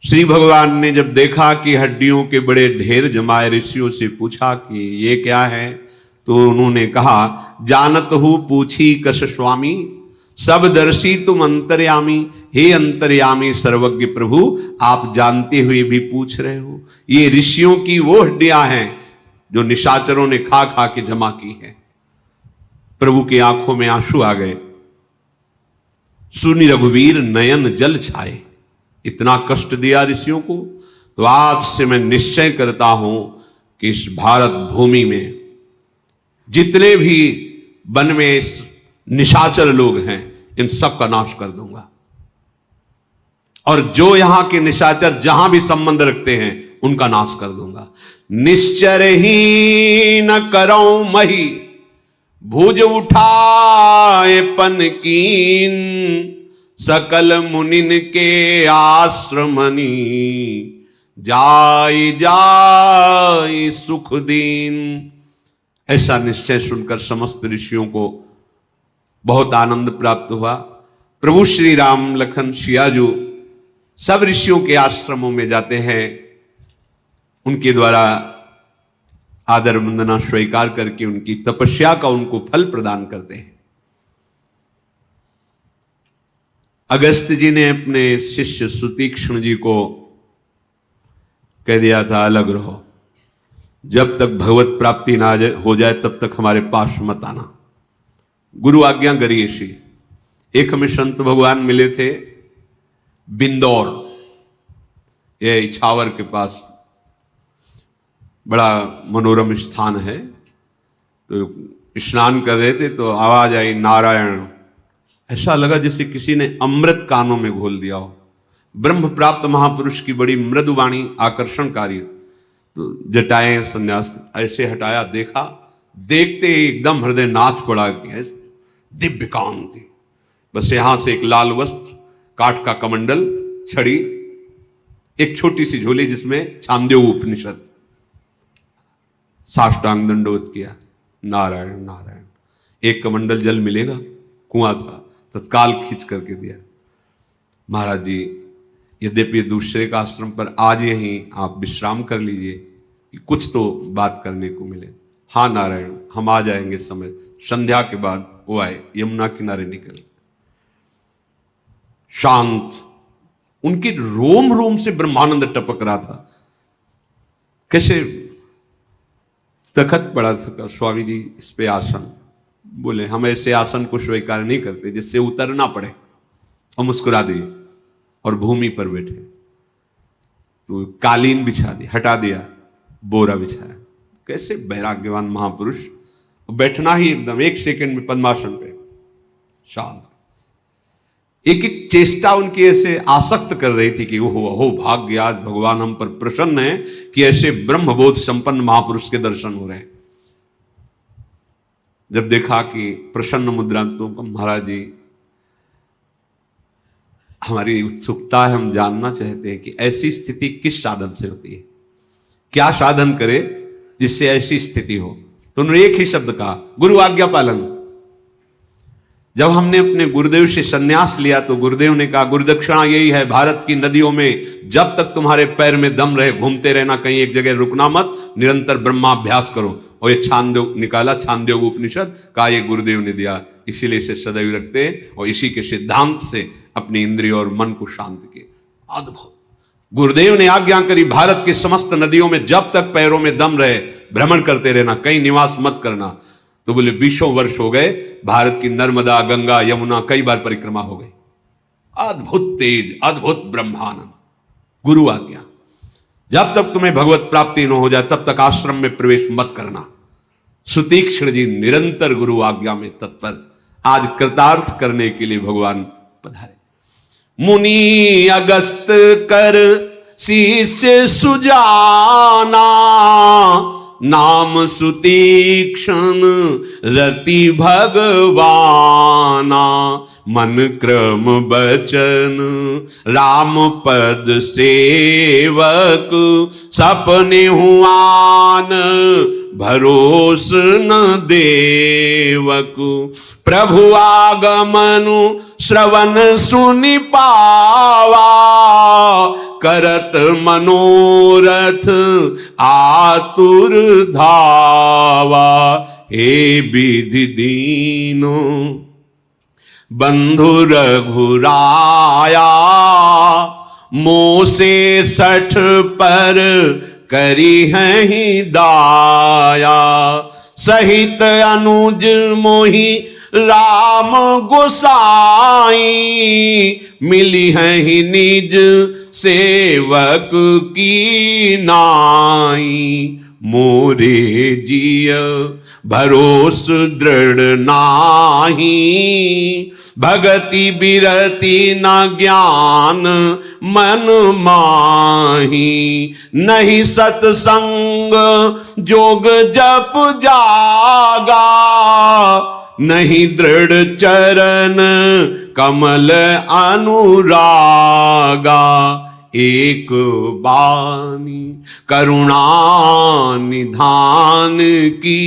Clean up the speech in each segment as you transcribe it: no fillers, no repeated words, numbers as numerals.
श्री भगवान ने जब देखा कि हड्डियों के बड़े ढेर जमाए, ऋषियों से पूछा कि ये क्या है, तो उन्होंने कहा, जानत हूं पूछी कश स्वामी, सब दर्शी तुम अंतर्यामी। हे अंतर्यामी सर्वज्ञ प्रभु, आप जानते हुए भी पूछ रहे हो। ये ऋषियों की वो हड्डियां हैं जो निशाचरों ने खा खा के जमा की है। प्रभु की आंखों में आंसू आ गए। सुनि रघुवीर नयन जल छाए। इतना कष्ट दिया ऋषियों को, तो आज से मैं निश्चय करता हूं कि इस भारत भूमि में जितने भी वन में निशाचर लोग हैं, इन सब का नाश कर दूंगा। और जो यहां के निशाचर जहां भी संबंध रखते हैं, उनका नाश कर दूंगा। निश्चर ही न करो मही, भुज उठाए पन कीन, सकल मुनिन के आश्रमनी, जाय जाय सुख दीन। ऐसा निश्चय सुनकर समस्त ऋषियों को बहुत आनंद प्राप्त हुआ। प्रभु श्री राम लखन सियाजू सब ऋषियों के आश्रमों में जाते हैं, उनके द्वारा आदर वंदना स्वीकार करके उनकी तपस्या का उनको फल प्रदान करते हैं। अगस्त जी ने अपने शिष्य सुतीक्ष्ण जी को कह दिया था, अलग रहो, जब तक भगवत प्राप्ति ना हो जाए तब तक हमारे पास मत आना। गुरु आज्ञा करिए श्री। एक हमें संत भगवान मिले थे बिंदौर, ये इछावर के पास बड़ा मनोरम स्थान है। तो स्नान कर रहे थे तो आवाज आई नारायण। ऐसा लगा जैसे किसी ने अमृत कानों में घोल दिया हो। ब्रह्म प्राप्त महापुरुष की बड़ी मृदुवाणी, आकर्षणकारी। तो जटाएं संन्यास ऐसे हटाया, देखा, देखते ही एकदम हृदय नाच पड़ा कि दिव्य कांति। बस यहां से एक लाल वस्त्र, काठ का कमंडल, छड़ी, एक छोटी सी झोली जिसमें छांदोग्य उपनिषद। साष्टांग दंडवत किया, नारायण नारायण। एक कमंडल जल मिलेगा, कुआं था, तत्काल खींच करके दिया। महाराज जी, यद्यपि दूसरे का आश्रम पर आज यहीं आप विश्राम कर लीजिए कि कुछ तो बात करने को मिले। हाँ नारायण, हम आ जाएंगे समय। संध्या के बाद वो आए, यमुना किनारे निकल, शांत, उनकी रोम रोम से ब्रह्मानंद टपक रहा था। कैसे तखत पड़ा था, स्वामी जी इस पे आसन। बोले हम ऐसे आसन को स्वीकार नहीं करते जिससे उतरना पड़े, और मुस्कुरा दिए और भूमि पर बैठे। तो कालीन बिछा दिया, हटा दिया, बोरा बिछाया। कैसे वैराग्यवान महापुरुष, बैठना ही एकदम 1 सेकंड में पद्मासन पे, शांत। एक एक चेष्टा उनकी ऐसे आसक्त कर रही थी कि ओहो भाग्य, आज भगवान हम पर प्रसन्न है कि ऐसे ब्रह्मबोध संपन्न महापुरुष के दर्शन हो रहे हैं। जब देखा कि प्रसन्न मुद्रा, तो महाराज जी, हमारी उत्सुकता है, हम जानना चाहते हैं कि ऐसी स्थिति किस साधन से होती है, क्या साधन करे जिससे ऐसी स्थिति हो। तो उन्होंने एक ही शब्द कहा, गुरु आज्ञा पालन। जब हमने अपने गुरुदेव से संन्यास लिया तो गुरुदेव ने कहा, गुरुदक्षिणा यही है, भारत की नदियों में जब तक तुम्हारे पैर में दम रहे घूमते रहना, कहीं एक जगह रुकना मत, निरंतर ब्रह्माभ्यास करो। और ये छांदोग्य निकाला, छांदोग्य उपनिषद का, ये गुरुदेव ने दिया, इसीलिए इसे सदैव रखते और इसी के सिद्धांत से अपनी इंद्रिय और मन को शांत किए। अद्भुत। गुरुदेव ने आज्ञा करी, भारत की समस्त नदियों में जब तक पैरों में दम रहे भ्रमण करते रहना, कहीं निवास मत करना। तो बोले 20 वर्ष हो गए, भारत की नर्मदा, गंगा, यमुना कई बार परिक्रमा हो गई। अद्भुत तेज, अद्भुत ब्रह्मानंद, गुरु आज्ञा। जब तक तुम्हें भगवत प्राप्ति न हो जाए तब तक आश्रम में प्रवेश मत करना। सुतीक्ष्ण जी निरंतर गुरु आज्ञा में तत्पर, आज कृतार्थ करने के लिए भगवान पधारे। मुनि अगस्त कर शीश सुजाना, नाम सुतीक्ष्ण रति भगवाना। मन क्रम बचन राम पद सेवक, सपने हुआन भरोस न देवक। प्रभु आगमनु श्रवण सुनि पावा, करत मनोरथ आतुर धावा। हे विधि दीनो बंधु रघुराया, मोसे 60 पर करी है ही दाया। सहित अनुज मोहि राम गोसाई, मिली है ही निज सेवक की नाई। मोरे जिय भरोस दृढ़ नाही, भगति बिरति न ज्ञान मन माही। नहीं सत्संग जोग जप जागा, नहीं दृढ़ चरण कमल अनुरागा। एक बानी करुणा निधान की,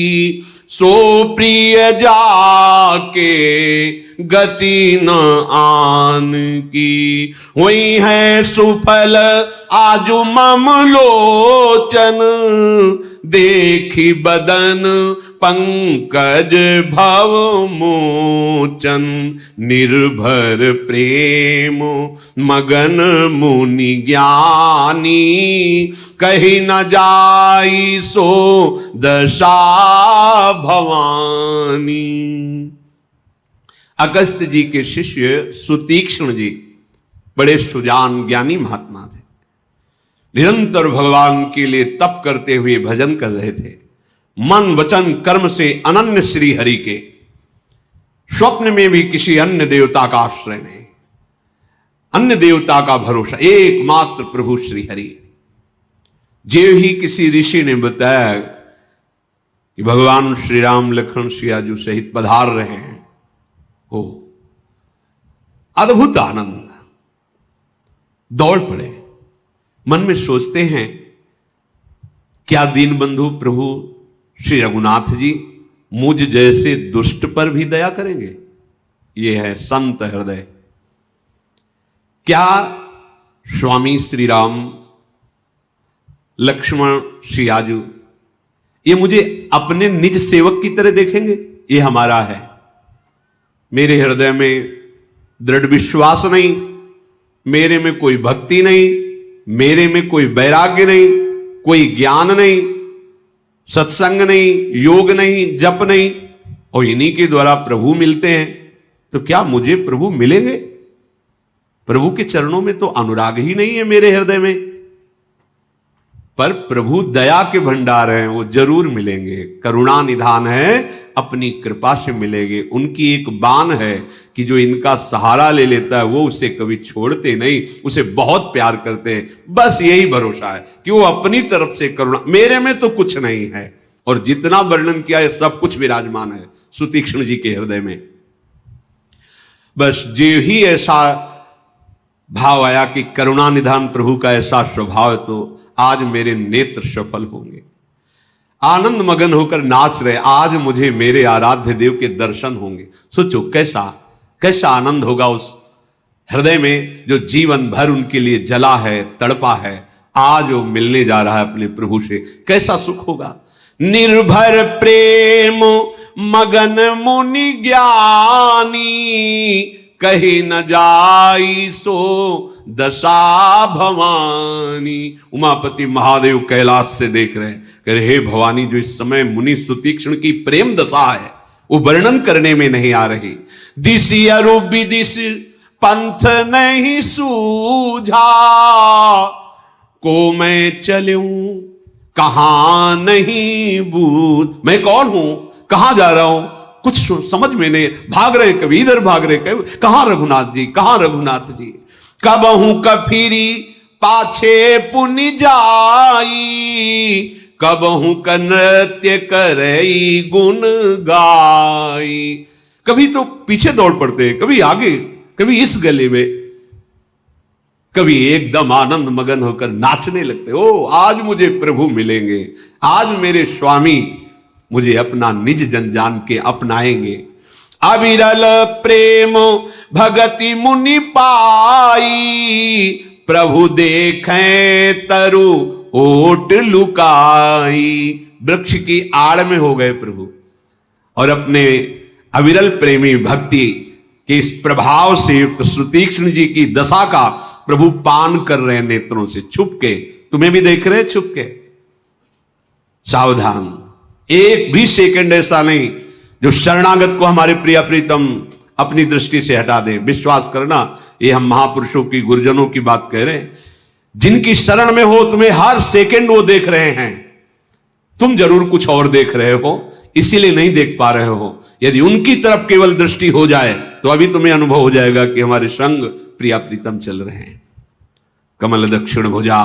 सो प्रिय जाके गति न आन की। हुई है सुफल आजु मम लोचन, देखी बदन पंकज भव मोचन। निर्भर प्रेम मगन मुनि ज्ञानी, कही न जाई सो दशा भवानी। अगस्त जी के शिष्य सुतीक्ष्ण जी बड़े सुजान ज्ञानी महात्मा थे। निरंतर भगवान के लिए तप करते हुए भजन कर रहे थे। मन वचन कर्म से अनन्य श्री हरि के, स्वप्न में भी किसी अन्य देवता का आश्रय नहीं, अन्य देवता का भरोसा, एकमात्र प्रभु श्री हरि। जे ही किसी ऋषि ने बताया कि भगवान श्री राम लक्ष्मण सियाजू सहित पधार रहे हैं, हो अद्भुत आनंद, दौड़ पड़े। मन में सोचते हैं क्या दीन बंधु प्रभु श्री रघुनाथ जी मुझ जैसे दुष्ट पर भी दया करेंगे? यह है संत हृदय। क्या स्वामी श्री राम लक्ष्मण सियाजू ये मुझे अपने निज सेवक की तरह देखेंगे? ये हमारा है। मेरे हृदय में दृढ़ विश्वास नहीं, मेरे में कोई भक्ति नहीं, मेरे में कोई वैराग्य नहीं, कोई ज्ञान नहीं, सत्संग नहीं, योग नहीं, जप नहीं, और इन्हीं के द्वारा प्रभु मिलते हैं, तो क्या मुझे प्रभु मिलेंगे? प्रभु के चरणों में तो अनुराग ही नहीं है मेरे हृदय में। पर प्रभु दया के भंडार हैं, वो जरूर मिलेंगे। करुणा निधान है, अपनी कृपा से मिलेंगे। उनकी एक बान है कि जो इनका सहारा ले लेता है वो उसे कभी छोड़ते नहीं, उसे बहुत प्यार करते हैं। बस यही भरोसा है कि वो अपनी तरफ से करुणा, मेरे में तो कुछ नहीं है, और जितना वर्णन किया है सब कुछ विराजमान है सुतीक्ष्ण जी के हृदय में। बस जो ही ऐसा भाव आया कि करुणा निधान प्रभु का ऐसा स्वभाव है, तो आज मेरे नेत्र सफल होंगे। आनंद मगन होकर नाच रहे, आज मुझे मेरे आराध्य देव के दर्शन होंगे। सोचो कैसा कैसा आनंद होगा उस हृदय में जो जीवन भर उनके लिए जला है, तड़पा है। आज वो मिलने जा रहा है अपने प्रभु से, कैसा सुख होगा। निर्भर प्रेम मगन मुनि ज्ञानी, कही न जाई सो दशा भवानी। उमापति महादेव कैलाश से देख रहे हैं, कह रहे हे भवानी, जो इस समय मुनि सुतीक्ष्ण की प्रेम दशा है वो वर्णन करने में नहीं आ रही। दिशि अरु विदिश पंथ नहीं सूझा, को मैं चलूं कहां नहीं बूझ। मैं कौन हूं, कहां जा रहा हूं, कुछ समझ में नहीं। भाग रहे, कभी इधर भाग रहे, कभी कहां रघुनाथ जी, कहां रघुनाथ जी। कब हूं कफिरी पाछे पुनि जाई, कब हूं क नृत्य करई गुण गाई। कभी तो पीछे दौड़ पड़ते, कभी आगे, कभी इस गले में, कभी एकदम आनंद मगन होकर नाचने लगते। ओ आज मुझे प्रभु मिलेंगे, आज मेरे स्वामी मुझे अपना निज जन जान के अपनाएंगे। अविरल प्रेम भगति मुनि पाई, प्रभु देखें तरु ओट लुकाई। वृक्ष की आड़ में हो गए प्रभु और अपने अविरल प्रेमी भक्ति के इस प्रभाव से युक्त सुतीक्ष्ण जी की दशा का प्रभु पान कर रहे हैं नेत्रों से छुप के। तुम्हें भी देख रहे हैं छुप के। सावधान, एक भी सेकंड ऐसा नहीं जो शरणागत को हमारे प्रिय प्रीतम अपनी दृष्टि से हटा दे। विश्वास करना, ये हम महापुरुषों की, गुरुजनों की बात कह रहे हैं। जिनकी शरण में हो तुम्हें हर सेकंड वो देख रहे हैं। तुम जरूर कुछ और देख रहे हो, इसीलिए नहीं देख पा रहे हो। यदि उनकी तरफ केवल दृष्टि हो जाए तो अभी तुम्हें अनुभव हो जाएगा कि हमारे संग प्रिया प्रीतम चल रहे हैं। कमल दक्षिण भुजा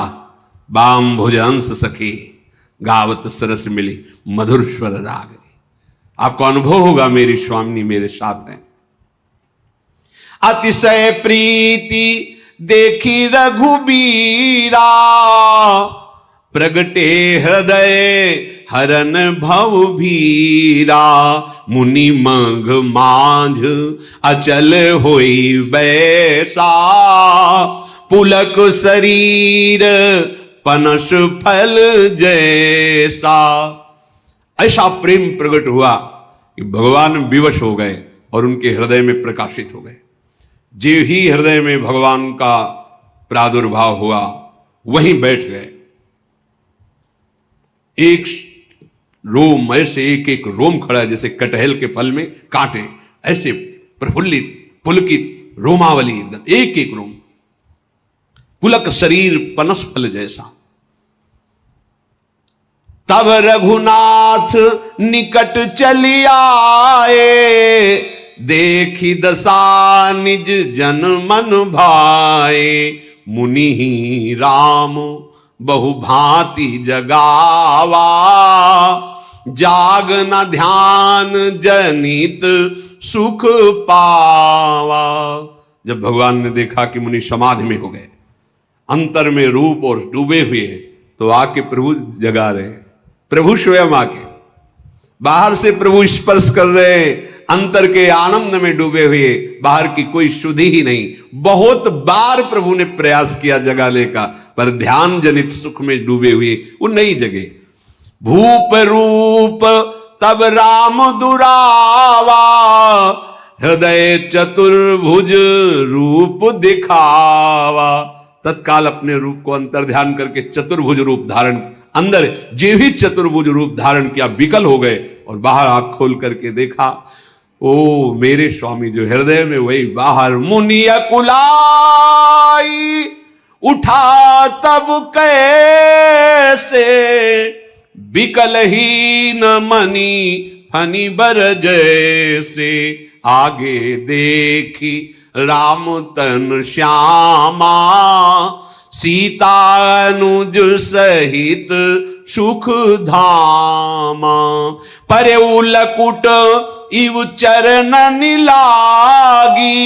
बाम भुज अंश सखी, गावत सरस मिली मधुर स्वर रागरी। आपको अनुभव होगा मेरी स्वामिनी मेरे साथ हैं। अतिशय प्रीति देखी रघुबीरा, प्रगटे हृदय हरन भव भीरा। मुनि मंग मांझ अचल होई बैसा, पुलक शरीर पनस फल जैसा। ऐसा प्रेम प्रकट हुआ कि भगवान विवश हो गए और उनके हृदय में प्रकाशित हो गए। जो ही हृदय में भगवान का प्रादुर्भाव हुआ वहीं बैठ गए। एक रोम ऐसे एक एक रोम खड़ा है जैसे कटहल के फल में कांटे, ऐसे प्रफुल्लित पुलकित रोमावली, एकदम एक एक रोम। पुलक शरीर पनस फल जैसा। तब रघुनाथ निकट चली आए, देखी दशा निज जन मन भाए। मुनि ही राम बहु भांति जगावा, जाग न ध्यान जनित सुख पावा। जब भगवान ने देखा कि मुनि समाधि में हो गए, अंतर में रूप और डूबे हुए, तो आके प्रभु जगा रहे। प्रभु स्वयं आके बाहर से प्रभु स्पर्श कर रहे, अंतर के आनंद में डूबे हुए, बाहर की कोई शुद्धि ही नहीं। बहुत बार प्रभु ने प्रयास किया जगाने का, पर ध्यान जनित सुख में डूबे हुए वो नहीं जगे। भूप रूप तब राम दुरावा, हृदय चतुर्भुज रूप दिखावा। तत्काल अपने रूप को अंतर ध्यान करके चतुर्भुज रूप धारण, अंदर जे भी चतुर्भुज रूप धारण किया, विकल हो गए और बाहर आंख खोल करके देखा, ओ मेरे स्वामी जो हृदय में वही बाहर। मुनि अकुलाई उठा तब कैसे, विकल ही न मनी फनी बर जैसे। आगे देखी राम तन श्यामा, सीता अनुज सहित सुख धामा। परे लकुट इव चरण लागी,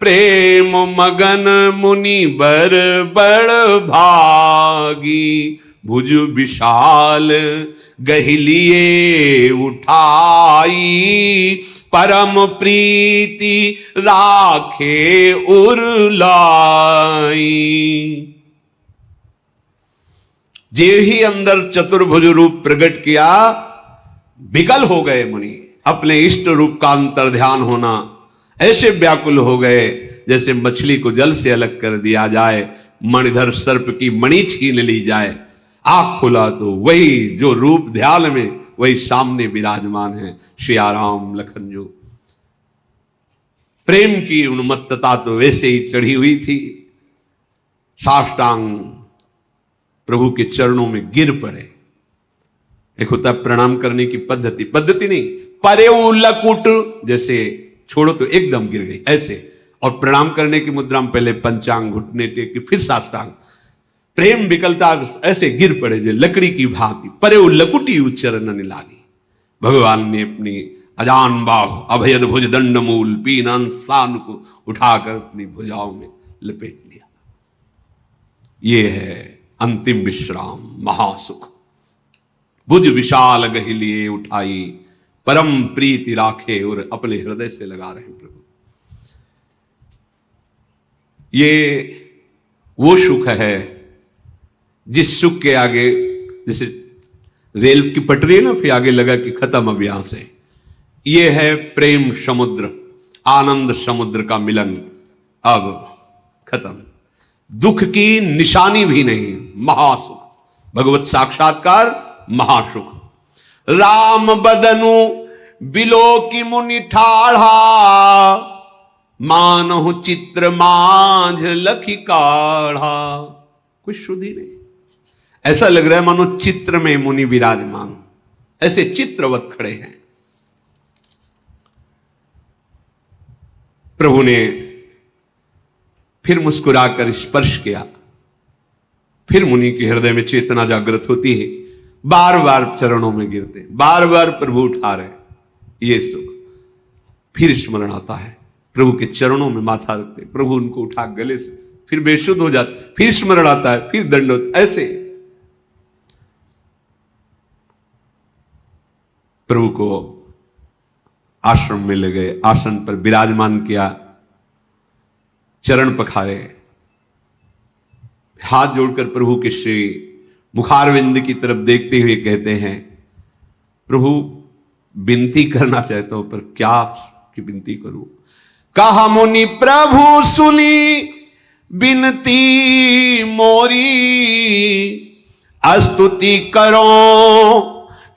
प्रेम मगन मुनि बर बड़ भागी। भुज विशाल गहिलिए उठाई, परम प्रीति राखे उरलाई। जे ही अंदर चतुर्भुज रूप प्रकट किया, विकल हो गए मुनि। अपने इष्ट रूप का अंतर ध्यान होना, ऐसे व्याकुल हो गए जैसे मछली को जल से अलग कर दिया जाए, मणिधर सर्प की मणि छीन ली जाए। आंख खुला तो वही जो रूप ध्यान में वही सामने विराजमान है, श्याराम लखन जो। प्रेम की उन्मत्तता तो वैसे ही चढ़ी हुई थी। साष्टांग प्रभु के चरणों में गिर पड़े। एक होता प्रणाम करने की पद्धति, पद्धति नहीं, परेऊ लकुट, जैसे छोड़ो तो एकदम गिर गई ऐसे। और प्रणाम करने की मुद्रा में पहले पंचांग घुटने टेके फिर साष्टांग। प्रेम विकलता ऐसे गिर पड़े जो लकड़ी की भांति। परेऊ लकुटी उच्चरण लागी। भगवान ने अपनी अजान बाहु अभयद भुज दंड मूल पीन स्थान को उठाकर अपनी भुजाओं में लपेट लिया। ये है अंतिम विश्राम, महासुख। भुज विशाल गहिलिए उठाई, परम प्रीति राखे, और अपने हृदय से लगा रहे हैं प्रभु। ये वो सुख है जिस सुख के आगे, जैसे रेल की पटरी है ना, फिर आगे लगा कि खत्म अब यहां से। ये है प्रेम समुद्र, आनंद समुद्र का मिलन, अब खत्म, दुख की निशानी भी नहीं, महासुख, भगवत साक्षात्कार महासुख। राम बदनु बिलो की मुनि ठाढ़ा, मानहु चित्र मांझ लखी काढ़ा। कुछ शुद्धि नहीं, ऐसा लग रहा है मानो चित्र में मुनि विराजमान, ऐसे चित्रवत खड़े हैं। प्रभु ने फिर मुस्कुराकर स्पर्श किया, फिर मुनि के हृदय में चेतना जागृत होती है, बार बार चरणों में गिरते, बार बार प्रभु उठा रहे, ये सुख। फिर स्मरण आता है, प्रभु के चरणों में माथा रखते, प्रभु उनको उठा गले से, फिर बेशुद्ध हो जाते, फिर स्मरण आता है, फिर दंडवत, ऐसे प्रभु को आश्रम में ले गए, आसन पर विराजमान किया, चरण पखारे, हाथ जोड़कर प्रभु के श्री मुखारविंद की तरफ देखते हुए कहते हैं, प्रभु विनती करना चाहता हूं, पर क्या की विनती करूं। कहा मुनि प्रभु सुनी बिनती मोरी, स्तुति करो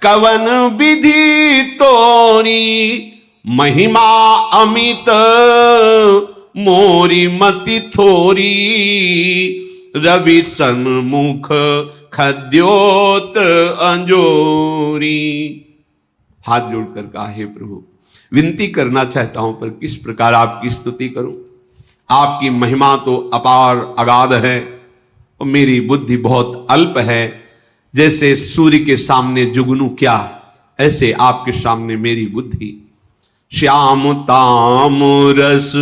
कवन विधि तोरी, महिमा अमित मोरी मति थोरी, रवि सन्मुख खद्योत अंजोरी। हाथ जोड़कर कहा, हे प्रभु विनती करना चाहता हूं, पर किस प्रकार आपकी स्तुति करूं। आपकी महिमा तो अपार अगाध है और मेरी बुद्धि बहुत अल्प है। जैसे सूर्य के सामने जुगनू क्या, ऐसे आपके सामने मेरी बुद्धि। श्याम ताम रस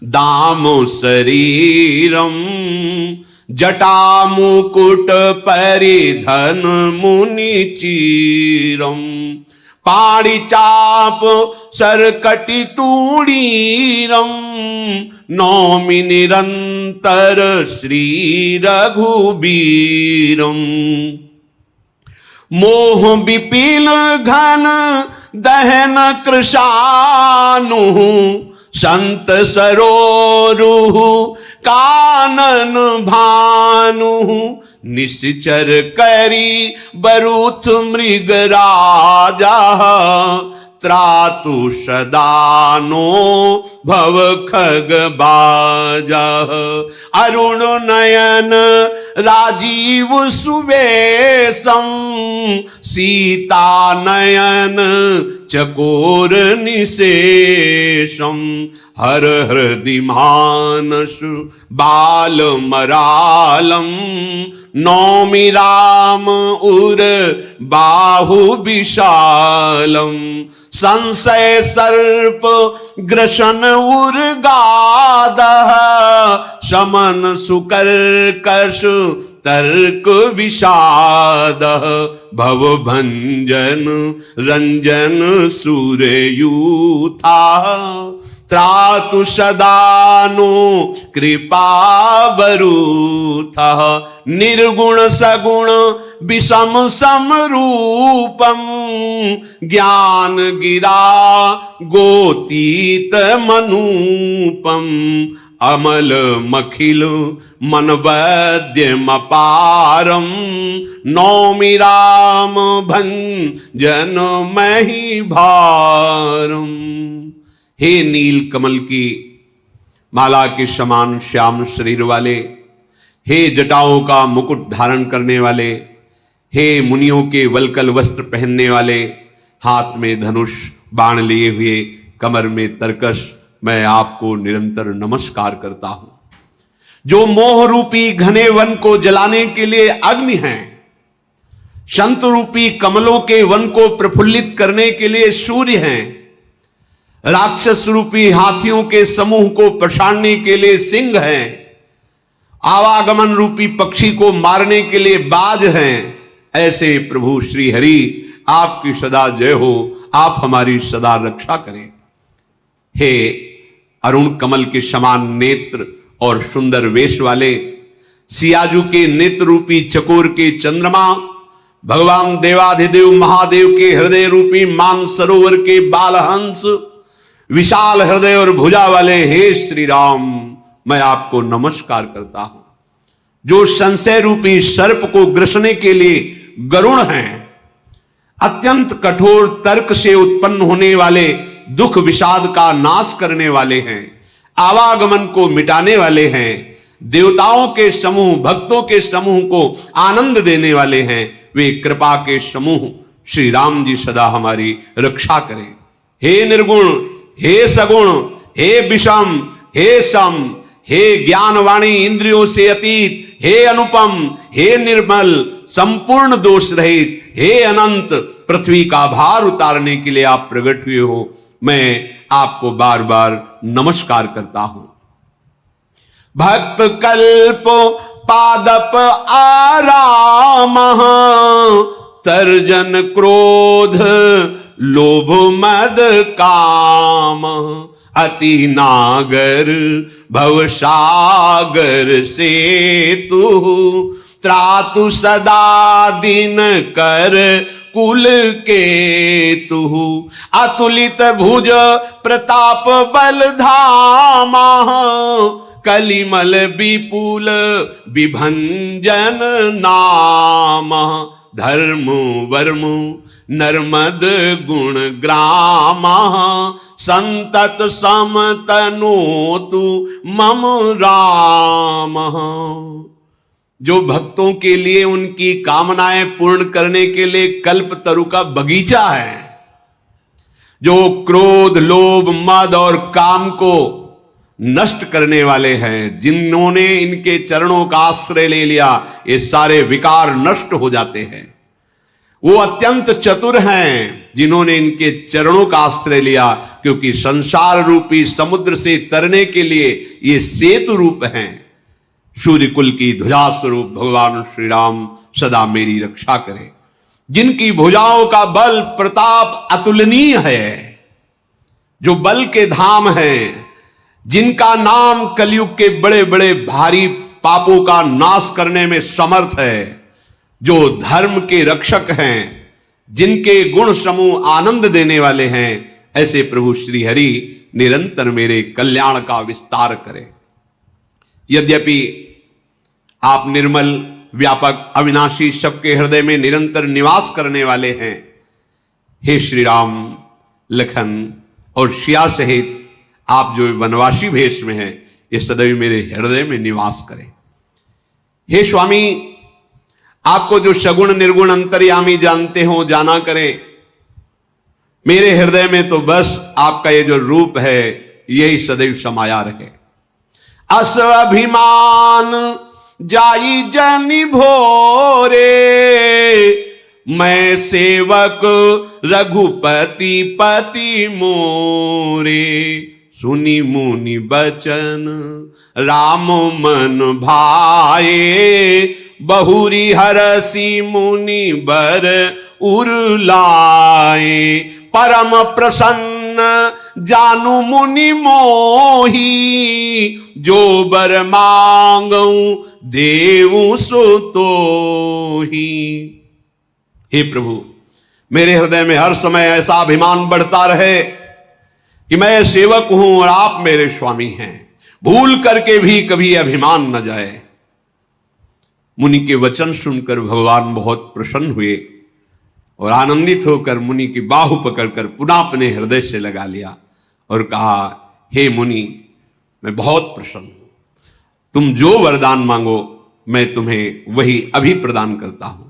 दाम शरीरम, जटा मुकुट परिधन मुनि चीरम, पाणी चाप सरकटी तूणीरम, नौमि निरंतर श्री रघुबीरम। मोह विपिन घन दहन कृशानु, संत सरोरुह कानन भानु, निश्चर करी बरूथ मृग राजा, त्रातु सदानो भव खग बाजा। अरुण नयन राजीव सुवेशम, सीता नयन चकोर निशेषम, हर हृदि मानस बाल मरालम, नौमि राम उर बाहु विशालम, संशय सर्प ग्रसन उर गाद, शमन सुकर्कश तर्क विषाद, भव भंजन रंजन सूर्यूथा, त्रातु सदानो कृपा बरूथा, निर्गुण सगुण विषम समरूपम, ज्ञान गिरा गोतीत मनूपम, अमल मखिल मन वैद्यमपारम, नौमि राम भंजन मही भारम। हे नील कमल की माला के समान श्याम शरीर वाले, हे जटाओं का मुकुट धारण करने वाले, हे मुनियों के वलकल वस्त्र पहनने वाले, हाथ में धनुष बाण लिए हुए, कमर में तरकश, मैं आपको निरंतर नमस्कार करता हूं। जो मोह रूपी घने वन को जलाने के लिए अग्नि हैं, संत रूपी कमलों के वन को प्रफुल्लित करने के लिए सूर्य हैं, राक्षस रूपी हाथियों के समूह को पछाड़ने के लिए सिंह हैं, आवागमन रूपी पक्षी को मारने के लिए बाज हैं, ऐसे प्रभु श्री हरि आपकी सदा जय हो, आप हमारी सदा रक्षा करें। हे अरुण कमल के समान नेत्र और सुंदर वेश वाले, सियाजू के नेत्र रूपी चकोर के चंद्रमा, भगवान देवाधिदेव महादेव के हृदय रूपी मान सरोवर के बालहंस, विशाल हृदय और भुजा वाले हे श्री राम, मैं आपको नमस्कार करता हूं। जो संशय रूपी सर्प को ग्रसने के लिए गरुण हैं, अत्यंत कठोर तर्क से उत्पन्न होने वाले दुख विषाद का नाश करने वाले हैं, आवागमन को मिटाने वाले हैं, देवताओं के समूह, भक्तों के समूह को आनंद देने वाले हैं, वे कृपा के समूह श्री राम जी सदा हमारी रक्षा करें। हे निर्गुण, हे सगुण, हे विषम, हे सम, हे ज्ञानवाणी इंद्रियों से अतीत, हे अनुपम, हे निर्मल, संपूर्ण दोष रहित, हे अनंत, पृथ्वी का भार उतारने के लिए आप प्रकट हुए हो। मैं आपको बार बार नमस्कार करता हूं। भक्त कल्प पादप आराम, तर्जन क्रोध लोभ मद काम, अति नागर भवसागर से तू, त्रातु सदा दिन कर कुल के तू, अतुलित भुज प्रताप बल धामा, कलिमल विपुल विभंजन नाम, धर्म वर्म नर्मद गुण ग्राम, संतत समतनो तु मम राम। जो भक्तों के लिए उनकी कामनाएं पूर्ण करने के लिए कल्प तरु का बगीचा है, जो क्रोध लोभ मद और काम को नष्ट करने वाले हैं, जिन्होंने इनके चरणों का आश्रय ले लिया, ये सारे विकार नष्ट हो जाते हैं। वो अत्यंत चतुर हैं जिन्होंने इनके चरणों का आश्रय लिया, क्योंकि संसार रूपी समुद्र से तरने के लिए ये सेतु रूप हैं। सूर्य कुल की ध्वजा स्वरूप भगवान श्री राम सदा मेरी रक्षा करें। जिनकी भुजाओं का बल प्रताप अतुलनीय है, जो बल के धाम हैं, जिनका नाम कलयुग के बड़े बड़े भारी पापों का नाश करने में समर्थ है, जो धर्म के रक्षक हैं, जिनके गुण समूह आनंद देने वाले हैं, ऐसे प्रभु श्री हरि निरंतर मेरे कल्याण का विस्तार करें। यद्यपि आप निर्मल व्यापक अविनाशी सबके हृदय में निरंतर निवास करने वाले हैं, हे श्री राम, लखन और सिया सहित आप जो वनवासी भेष में हैं, ये सदैव मेरे हृदय में निवास करें। हे स्वामी, आपको जो सगुण निर्गुण अंतर्यामी जानते हो, जाना करें। मेरे हृदय में तो बस आपका ये जो रूप है, यही सदैव समाया रहे। अस अभिमान जाई जनि भोरे, मैं सेवक रघुपति पति मोरे, सुनी मुनि बचन राम मन भाए, बहुरी हरसी मुनि बर उरलाए, परम प्रसन्न जानु मुनि मोही, जो बर मांगऊ देवु सो तोही। हे प्रभु, मेरे हृदय में हर समय ऐसा अभिमान बढ़ता रहे कि मैं सेवक हूं और आप मेरे स्वामी हैं, भूल करके भी कभी अभिमान न जाए। मुनि के वचन सुनकर भगवान बहुत प्रसन्न हुए और आनंदित होकर मुनि की बाहु पकड़कर पुनः अपने हृदय से लगा लिया और कहा, हे मुनि, मैं बहुत प्रसन्न हूं, तुम जो वरदान मांगो मैं तुम्हें वही अभी प्रदान करता हूं।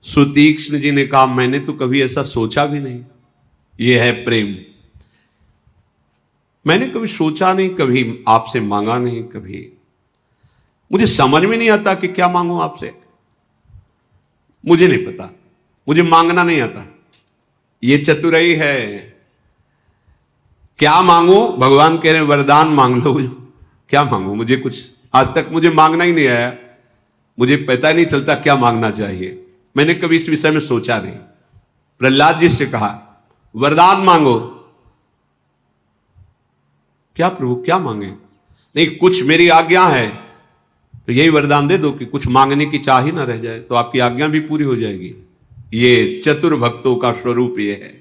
सुतीक्ष्ण जी ने कहा, मैंने तो कभी ऐसा सोचा भी नहीं। यह है प्रेम। मैंने कभी सोचा नहीं, कभी आपसे मांगा नहीं, कभी मुझे समझ में नहीं आता कि क्या मांगूं आपसे। मुझे नहीं पता, मुझे मांगना नहीं आता। ये चतुराई है। क्या मांगू? भगवान कह रहे हैं वरदान मांग लो। क्या मांगू? मुझे कुछ आज तक मुझे मांगना ही नहीं आया। मुझे पता नहीं चलता क्या मांगना चाहिए। मैंने कभी इस विषय में सोचा नहीं। प्रहलाद जी से कहा वरदान मांगो। क्या प्रभु क्या मांगे? नहीं, कुछ मेरी आज्ञा है, तो यही वरदान दे दो कि कुछ मांगने की चाह ही ना रह जाए, तो आपकी आज्ञा भी पूरी हो जाएगी। ये चतुर भक्तों का स्वरूप ये है।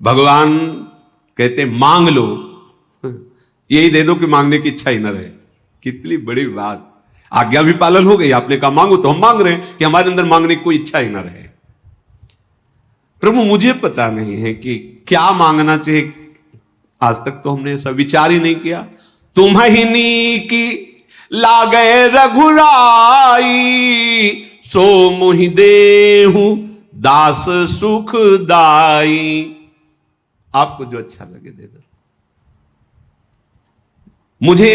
भगवान कहते मांग लो, यही दे दो कि मांगने की इच्छा ही ना रहे। कितनी बड़ी बात। आज्ञा भी पालन हो गई, आपने कहा मांगो, तो हम मांग रहे हैं कि हमारे अंदर मांगने की कोई इच्छा ही ना रहे। प्रभु मुझे पता नहीं है कि क्या मांगना चाहिए, आज तक तो हमने ऐसा विचार ही नहीं किया। तुम्हीं की लागे रघुराई, सो मुहि देहु दास सुखदाई। आपको जो अच्छा लगे दे दो, मुझे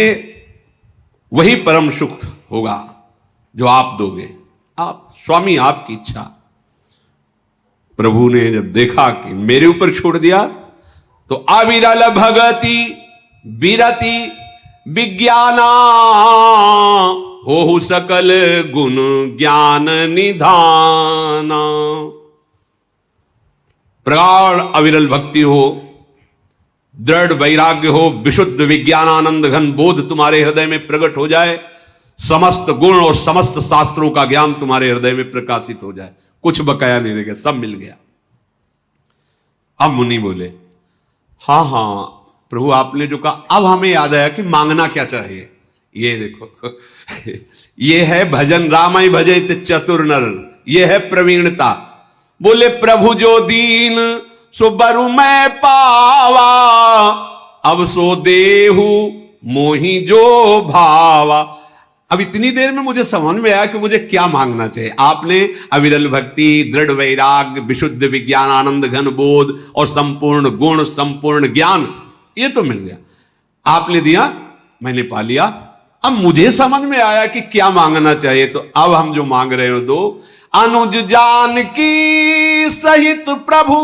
वही परम सुख होगा जो आप दोगे। आप स्वामी, आपकी इच्छा। प्रभु ने जब देखा कि मेरे ऊपर छोड़ दिया, तो अविरल भगति बिरति विज्ञाना, हो सकल गुण ज्ञान निधाना। प्रगाढ़ अविरल भक्ति हो, दृढ़ वैराग्य हो, विशुद्ध विज्ञानानंद घन बोध तुम्हारे हृदय में प्रकट हो जाए, समस्त गुण और समस्त शास्त्रों का ज्ञान तुम्हारे हृदय में प्रकाशित हो जाए, कुछ बकाया नहीं रह गया, सब मिल गया। अब मुनि बोले, हाँ हाँ प्रभु आपने जो कहा, अब हमें याद आया कि मांगना क्या चाहिए। ये देखो ये है भजन, रामाई भजे चतुर नर, ये है प्रवीणता। बोले प्रभु जो दीन सो बरु मैं पावा, अब सो देहु मोहि जो भावा। अब इतनी देर में मुझे समझ में आया कि मुझे क्या मांगना चाहिए। आपने अविरल भक्ति, दृढ़ वैराग्य, विशुद्ध विज्ञान, आनंद घन बोध और संपूर्ण गुण, संपूर्ण ज्ञान, ये तो मिल गया। आपने दिया, मैंने पा लिया। अब मुझे समझ में आया कि क्या मांगना चाहिए। तो अब हम जो मांग रहे हो, दो अनुज जानकी सहित प्रभु,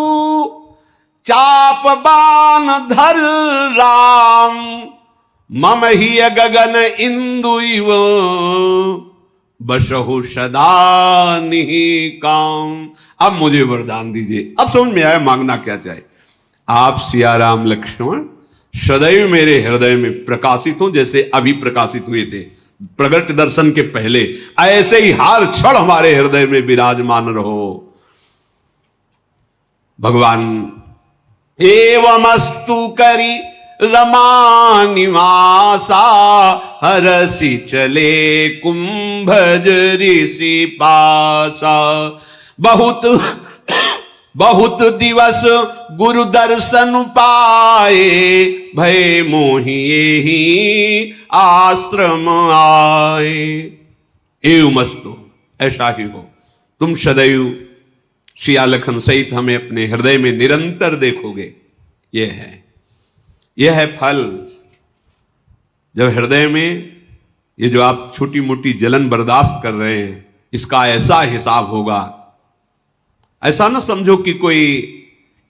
चाप बान धर राम, मम ही गगन इंदु इव, बसहु सदा निहि काम। अब मुझे वरदान दीजिए। अब समझ में आया मांगना क्या चाहिए। आप सिया राम लक्ष्मण सदैव मेरे हृदय में प्रकाशित हो, जैसे अभी प्रकाशित हुए थे प्रगट दर्शन के पहले, ऐसे ही हर क्षण हमारे हृदय में विराजमान रहो। भगवान एवमस्तु करी रमा निवासा, हरसि चले कुंभज ऋषि पासा। बहुत दिवस गुरु दर्शन पाए, भय मोहि ही आश्रम आए। एवमस्तु, ऐसा ही हो। तुम सदैव सिया लखन सहित हमें अपने हृदय में निरंतर देखोगे। यह है फल। जब हृदय में ये जो आप छोटी मोटी जलन बर्दाश्त कर रहे हैं, इसका ऐसा हिसाब होगा। ऐसा ना समझो कि कोई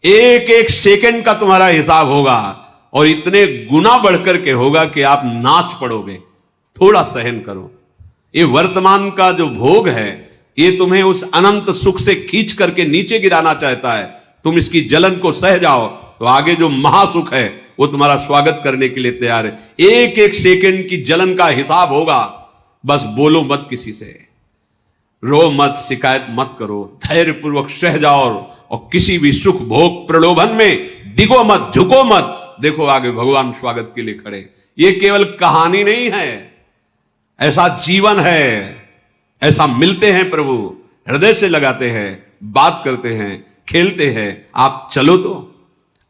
एक एक सेकंड का तुम्हारा हिसाब होगा, और इतने गुना बढ़कर के होगा कि आप नाच पड़ोगे। थोड़ा सहन करो। ये वर्तमान का जो भोग है, ये तुम्हें उस अनंत सुख से खींच करके नीचे गिराना चाहता है। तुम इसकी जलन को सह जाओ, तो आगे जो महासुख है वो तुम्हारा स्वागत करने के लिए तैयार है। एक एक सेकंड की जलन का हिसाब होगा। बस बोलो मत किसी से, रो मत, शिकायत मत करो, धैर्य पूर्वक सह जाओ, और किसी भी सुख भोग प्रलोभन में डिगो मत, झुको मत। देखो आगे भगवान स्वागत के लिए खड़े। ये केवल कहानी नहीं है, ऐसा जीवन है। ऐसा मिलते हैं प्रभु, हृदय से लगाते हैं, बात करते हैं, खेलते हैं। आप चलो, तो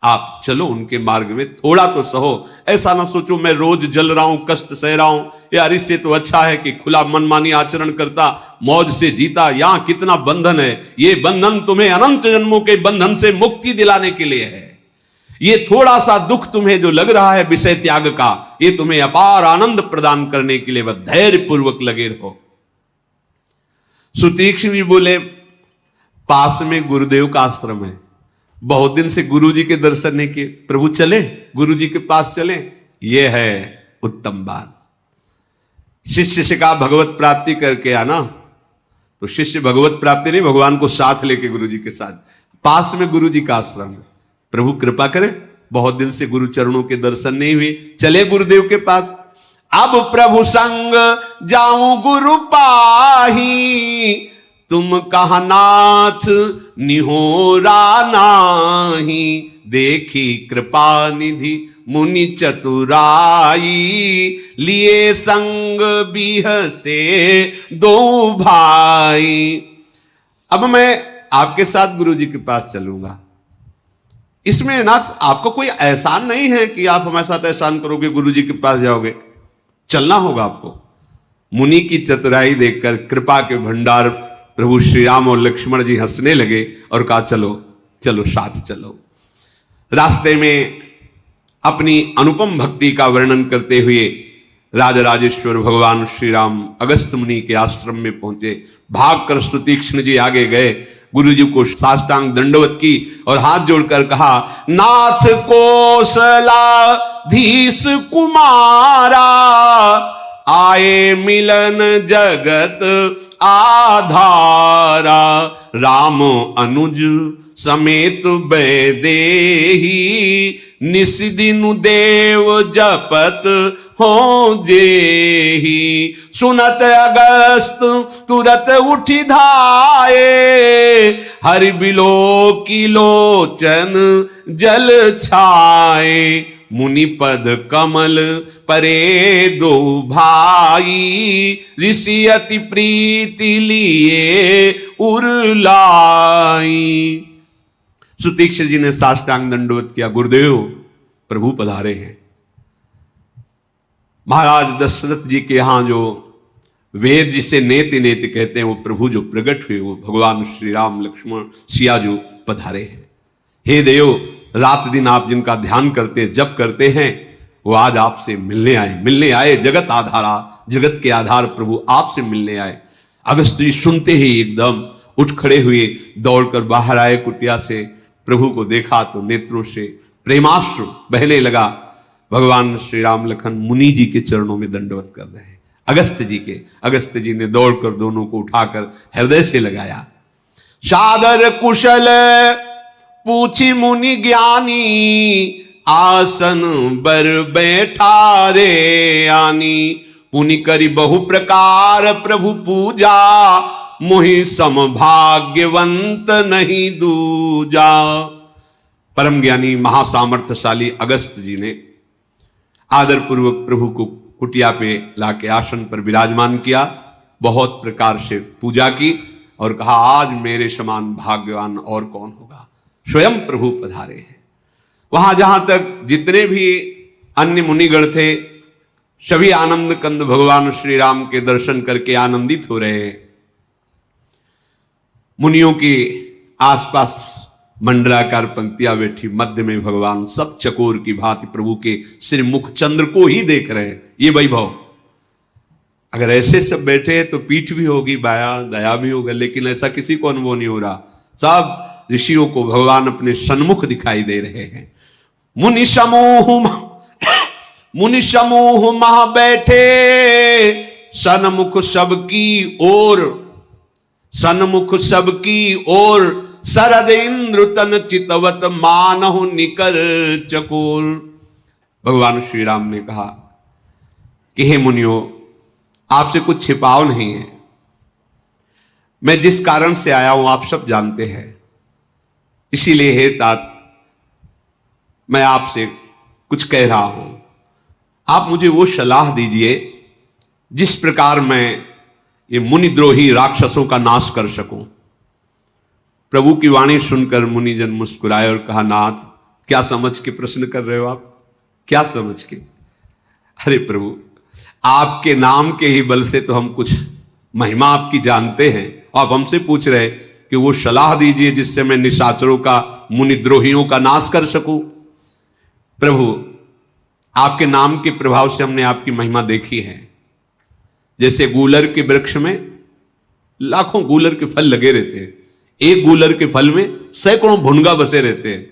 आप चलो उनके मार्ग में, थोड़ा तो सहो। ऐसा ना सोचो मैं रोज जल रहा हूं, कष्ट सह रहा हूं, यार इससे तो अच्छा है कि खुला मनमानी आचरण करता, मौज से जीता। यहां कितना बंधन है। ये बंधन तुम्हें अनंत जन्मों के बंधन से मुक्ति दिलाने के लिए है। ये थोड़ा सा दुख तुम्हें जो लग रहा है विषय त्याग का, ये तुम्हें अपार आनंद प्रदान करने के लिए धैर्य पूर्वक लगे रहो। सुतीक्ष्ण भी बोले, पास में गुरुदेव का आश्रम है, बहुत दिन से गुरुजी के दर्शन नहीं किए, प्रभु चले गुरुजी के पास चले। यह है उत्तम बात। शिष्य से कहा भगवत प्राप्ति करके आना, तो शिष्य भगवत प्राप्ति नहीं, भगवान को साथ लेके गुरुजी के साथ, पास में गुरुजी का आश्रम है। प्रभु कृपा करे, बहुत दिन से गुरु चरणों के दर्शन नहीं हुए, चले गुरुदेव के पास। अब प्रभु संग जाऊं गुरु पाही, तुम कहा नाथ निहोरा नाही, देखी कृपा निधि मुनि चतुराई, लिए संग बीह से दो भाई। अब मैं आपके साथ गुरु जी के पास चलूंगा। इसमें ना आपको कोई एहसान नहीं है कि आप हमारे साथ एहसान करोगे, गुरु जी के पास जाओगे। चलना होगा आपको। मुनि की चतुराई देखकर कृपा के भंडार प्रभु श्री राम और लक्ष्मण जी हंसने लगे और कहा चलो चलो साथ चलो। रास्ते में अपनी अनुपम भक्ति का वर्णन करते हुए राजराजेश्वर भगवान श्री राम अगस्त मुनि के आश्रम में पहुंचे। भागकर सुतीक्ष्ण जी आगे गए, गुरु जी को साष्टांग दंडवत की और हाथ जोड़कर कहा, नाथ कौशलाधीश कुमारा, आए मिलन जगत आधारा, राम अनुज समेत वैदेही, निस दिनु देव जपत हो जेही, सुनत अगस्त तुरत उठी धाये, हरि बिलो की लोचन जल छाए, मुनि पद कमल परे दो भाई, ऋषि अति प्रीति लिए उरलाई। सुतीक्ष्ण जी ने साष्टांग दंडवत किया, गुरुदेव प्रभु पधारे हैं। महाराज दशरथ जी के यहां जो वेद जिसे नेति नेति कहते हैं, वो प्रभु जो प्रकट हुए वो भगवान श्री राम लक्ष्मण सिया जो पधारे हैं। हे देव, रात दिन आप जिनका ध्यान करते जप करते हैं, वो आज आपसे मिलने आए। जगत आधारा, जगत के आधार प्रभु आपसे मिलने आए। अगस्त जी सुनते ही एकदम उठ खड़े हुए, दौड़कर बाहर आए कुटिया से। प्रभु को देखा तो नेत्रों से प्रेमाश्रु बहने लगा। भगवान श्री राम लखन मुनि जी के चरणों में दंडवत कर रहे हैं, अगस्त जी के। अगस्त जी ने दौड़कर दोनों को उठाकर हृदय से लगाया। सादर कुशल पूछी मुनि ज्ञानी, आसन बर बैठा रे आनी, पुनि करी बहु प्रकार प्रभु पूजा, मोहि सम भाग्यवंत नहीं दूजा। परम ज्ञानी महासामर्थ्यशाली अगस्त जी ने आदर पूर्वक प्रभु को कुटिया पे लाके आसन पर विराजमान किया, बहुत प्रकार से पूजा की और कहा, आज मेरे समान भाग्यवान और कौन होगा। स्वयं प्रभु पधारे हैं। वहां जहां तक जितने भी अन्य मुनिगण थे, सभी आनंद कंद भगवान श्री राम के दर्शन करके आनंदित हो रहे हैं। मुनियों के आसपास मंडलाकार पंक्तियां बैठी, मध्य में भगवान सब चकोर की भांति प्रभु के श्री मुख चंद्र को ही देख रहे हैं। ये वैभव, अगर ऐसे सब बैठे हैं तो पीठ भी होगी, बाया दया भी होगा, लेकिन ऐसा किसी को अनुभव नहीं हो रहा। सब ऋषियों को भगवान अपने सन्मुख दिखाई दे रहे हैं। मुनि समूह महा बैठे, सन्मुख सबकी ओर, सन्मुख सबकी ओर, शरद इंद्र तन चितवत मानहु निकर चकोर। भगवान श्री राम ने कहा कि हे मुनियों, आपसे कुछ छिपाव नहीं है। मैं जिस कारण से आया हूं आप सब जानते हैं। इसीलिए हे तात, मैं आपसे कुछ कह रहा हूं। आप मुझे वो सलाह दीजिए जिस प्रकार मैं ये मुनिद्रोही राक्षसों का नाश कर सकूं। प्रभु की वाणी सुनकर मुनिजन मुस्कुराए और कहा, नाथ, क्या समझ के प्रश्न कर रहे हो आप? क्या समझ के? अरे प्रभु, आपके नाम के ही बल से तो हम कुछ महिमा आपकी जानते हैं। आप हमसे पूछ रहे कि वो सलाह दीजिए जिससे मैं निशाचरों का, मुनिद्रोहियों का नाश कर सकूं। प्रभु, आपके नाम के प्रभाव से हमने आपकी महिमा देखी है। जैसे गूलर के वृक्ष में लाखों गूलर के फल लगे रहते हैं, एक गूलर के फल में सैकड़ों भुनगा बसे रहते हैं,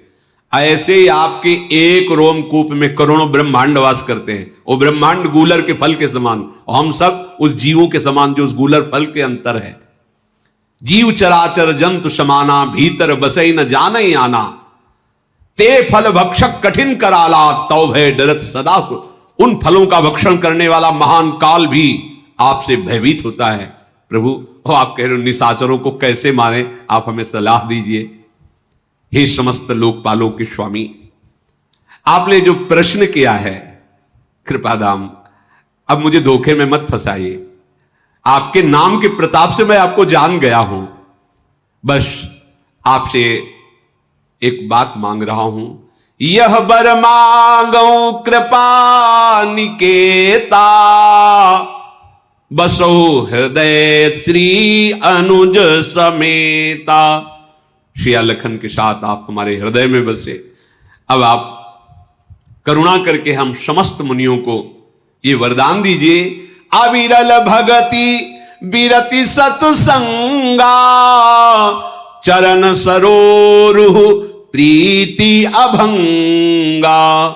ऐसे ही आपके एक रोमकूप में करोड़ों ब्रह्मांड वास करते हैं। वो ब्रह्मांड गूलर के फल के समान, और हम सब उस जीवों के समान जो उस गूलर फल के अंतर है। जीव चराचर जंतु समाना, भीतर बसई न जाने आना, ते फल भक्षक कठिन कराला, तौ भय डरत सदा उन फलों का भक्षण करने वाला महान काल भी आपसे भयभीत होता है। प्रभु आप कह रहे हो निशाचरों को कैसे मारें, आप हमें सलाह दीजिए। हे समस्त लोकपालों के स्वामी, आपने जो प्रश्न किया है कृपाधाम, अब मुझे धोखे में मत फंसाइए। आपके नाम के प्रताप से मैं आपको जान गया हूं। बस आपसे एक बात मांग रहा हूं, यह बर मांगो कृपा निकेता, बसो हृदय श्री अनुज समेता। श्री लखन के साथ आप हमारे हृदय में बसे। अब आप करुणा करके हम समस्त मुनियों को ये वरदान दीजिए, अविरल भगति बिरति सतसंगा, चरण सरोरुह प्रीति अभंगा।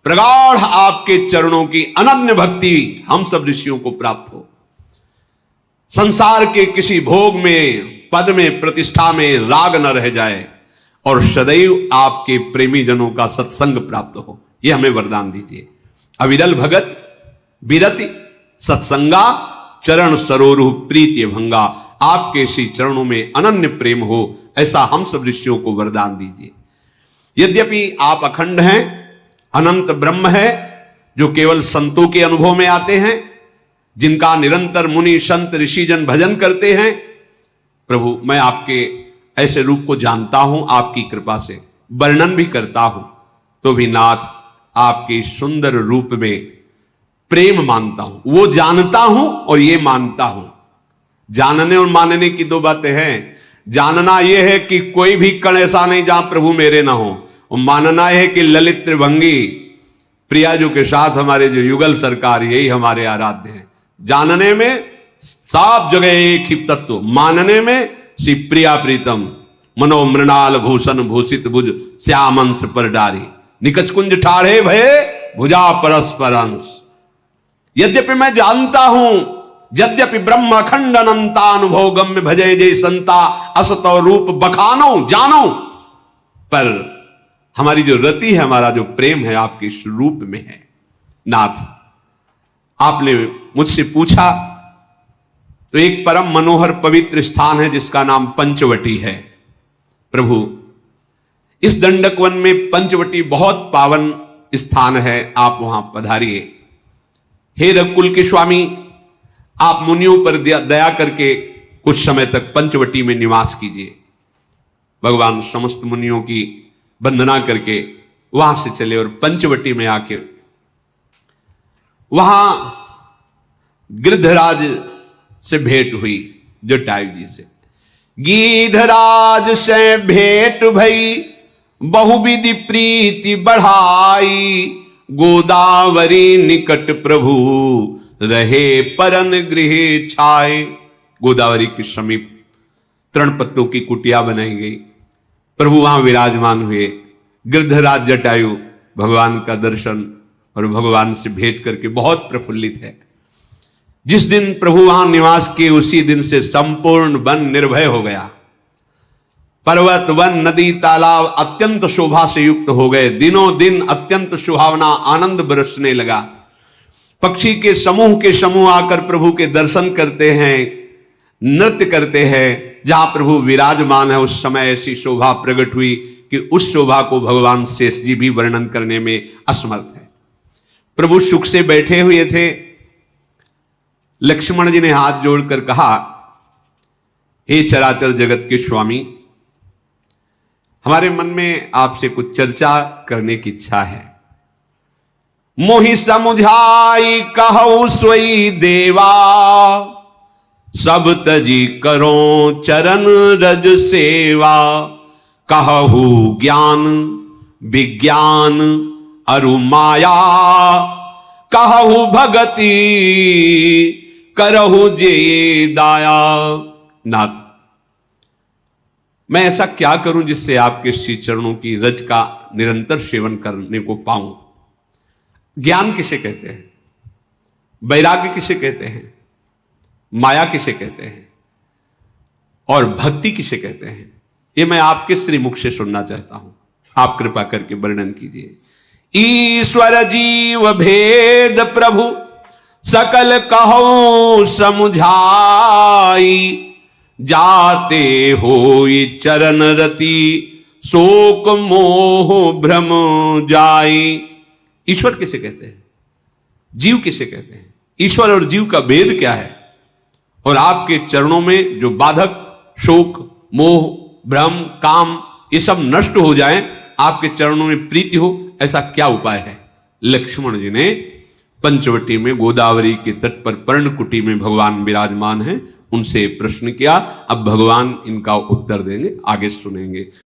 प्रगाढ़ आपके चरणों की अनन्य भक्ति हम सब ऋषियों को प्राप्त हो। संसार के किसी भोग में, पद में, प्रतिष्ठा में राग न रह जाए और सदैव आपके प्रेमी जनों का सत्संग प्राप्त हो, यह हमें वरदान दीजिए। अविरल भगत बिरति सत्संगा, चरण सरोरुह प्रीति भंगा। आपके श्री चरणों में अनन्य प्रेम हो, ऐसा हम सब ऋषियों को वरदान दीजिए। यद्यपि आप अखंड हैं, अनंत ब्रह्म है, जो केवल संतों के अनुभव में आते हैं, जिनका निरंतर मुनि संत ऋषिजन भजन करते हैं। प्रभु मैं आपके ऐसे रूप को जानता हूं, आपकी कृपा से वर्णन भी करता हूं, तो भी नाथ आपके सुंदर रूप में प्रेम मानता हूं। वो जानता हूं और ये मानता हूं। जानने और मानने की दो बातें हैं। जानना यह है कि कोई भी कण ऐसा नहीं जहां प्रभु मेरे ना हो, और मानना यह है कि ललित त्रिभंगी प्रियाजू के साथ हमारे जो युगल सरकार, यही हमारे आराध्य हैं। जानने में साफ जगह एक ही तत्व, मानने में श्री प्रिया प्रीतम मनो मृणाल भूषण भूषित भुज श्यामंश पर डारी, निकस कुंज ठाढ़े भये भुजा परस्पर अंश। यद्यपि मैं जानता हूं, यद्यपि ब्रह्म अखंड अनंतानुभव गम्य भजे जय संता, असत और रूप बखानो जानो, पर हमारी जो रति है, हमारा जो प्रेम है आपके रूप में है। नाथ आपने मुझसे पूछा तो एक परम मनोहर पवित्र स्थान है जिसका नाम पंचवटी है। प्रभु इस दंडक वन में पंचवटी बहुत पावन स्थान है, आप वहां पधारिए। हे रघुकुल के स्वामी, आप मुनियों पर दया करके कुछ समय तक पंचवटी में निवास कीजिए। भगवान समस्त मुनियों की वंदना करके वहां से चले और पंचवटी में आके वहां गिरधराज से भेंट हुई, जटायु जी से। गिरधराज से भेंट भई बहुविधि प्रीति बढ़ाई, गोदावरी निकट प्रभु रहे परन गृह छाए। गोदावरी के समीप तृण पत्तों की कुटिया बनाई गई, प्रभु वहां विराजमान हुए। गिरधराज जटायु भगवान का दर्शन और भगवान से भेंट करके बहुत प्रफुल्लित है। जिस दिन प्रभु वहां निवास किए उसी दिन से संपूर्ण वन निर्भय हो गया। पर्वत, वन, नदी, तालाब अत्यंत शोभा से युक्त हो गए। दिनों दिन अत्यंत सुहावना आनंद बरसने लगा। पक्षी के समूह आकर प्रभु के दर्शन करते हैं, नृत्य करते हैं। जहां प्रभु विराजमान है उस समय ऐसी शोभा प्रकट हुई कि उस शोभा को भगवान शेष जी भी वर्णन करने में असमर्थ है। प्रभु सुख से बैठे हुए थे। लक्ष्मण जी ने हाथ जोड़कर कहा, हे चराचर जगत के स्वामी, हमारे मन में आपसे कुछ चर्चा करने की इच्छा है। मोहि समुझाई कहु सोई देवा, सब तजी करो चरण रज सेवा। कहु ज्ञान विज्ञान अरु माया, कहु भगति करहु जे दाया। नाथ मैं ऐसा क्या करूं जिससे आपके श्री चरणों की रज का निरंतर सेवन करने को पाऊं। ज्ञान किसे कहते हैं, वैराग्य किसे कहते हैं, माया किसे कहते हैं और भक्ति किसे कहते हैं, ये मैं आपके श्री मुख से सुनना चाहता हूं। आप कृपा करके वर्णन कीजिए। ईश्वर जीव भेद प्रभु सकल कहो समुझाई, जाते होई चरण रति शोक मोह भ्रम जाई। ईश्वर किसे कहते हैं, जीव किसे कहते हैं, ईश्वर और जीव का भेद क्या है, और आपके चरणों में जो बाधक शोक मोह भ्रम काम ये सब नष्ट हो जाएं, आपके चरणों में प्रीति हो, ऐसा क्या उपाय है। लक्ष्मण जी ने पंचवटी में गोदावरी के तट पर पर्णकुटी में भगवान विराजमान हैं, उनसे प्रश्न किया। अब भगवान इनका उत्तर देंगे, आगे सुनेंगे।